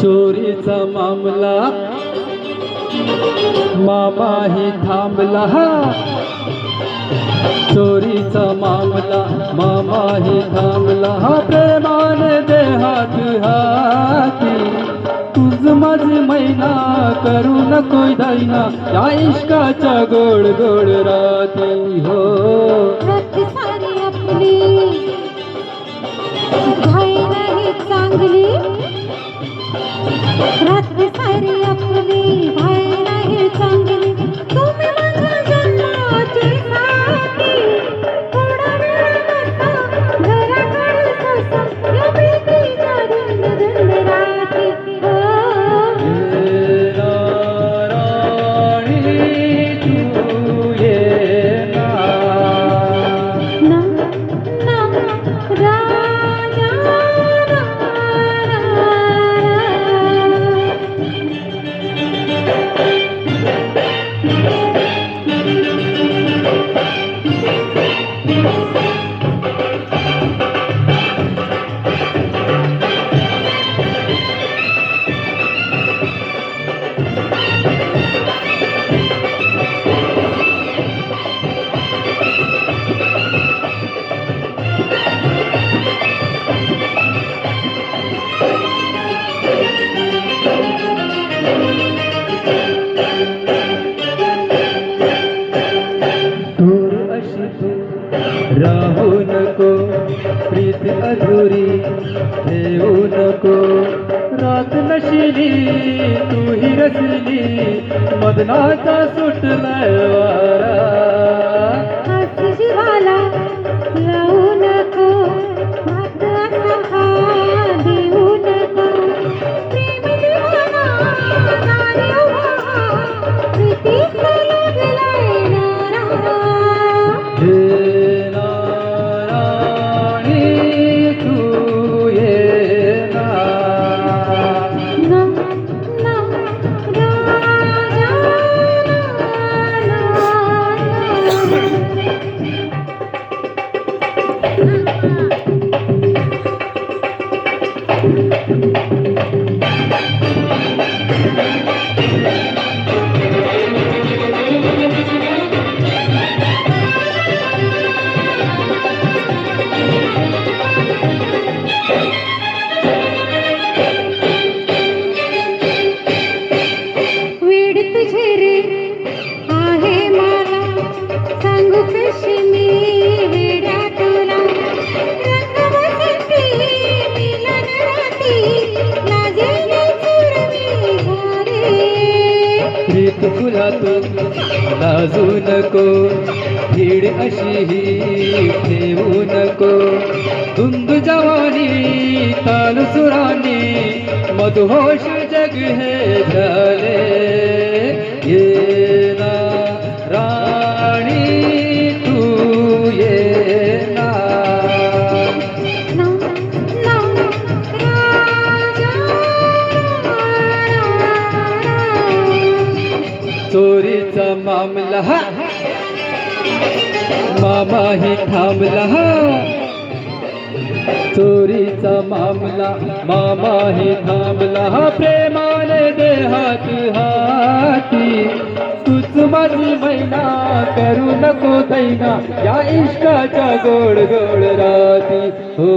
चोरीचा मामला मामाही थांबला, चोरीचा मामला मामाही थांबला, प्रेमाने देहात हाती तुझ माझी मैना करू नको दैना या इश्काच्या गोड गोड राती हो. रात सारी आपली घाई नाही चांगली, रात सारी आपली घाई नाही चांगली, तुम्ही माझ्या जन्माची साथी, थोडा वेळ बसा घराकडे ससा या भीतीच्या धुंद धुंद राती हो. राहू नको प्रीत अधुरी ठेवू नको, रात नशिली तू ही रसली मदनाचा सुटलाय वारा, हात जीवाला लावू नको हात असा देऊ नको, प्रेम दिवाना नारी उभा प्रीतीचा लागलाय नारा. लाजू नको भीड अशी ही ठेवू नको, धुंद जवानी ताल सुरानी मधुहोश जग हे झाले, ये ना राणी तू ये ना. चोरीचा मामला मामाही थांबला, चोरीचा मामला मामाही थांबला, प्रेमाने देहात हाती तूच माझी मैना करू नको दैना या इश्काच्या गोड गोड राती हो.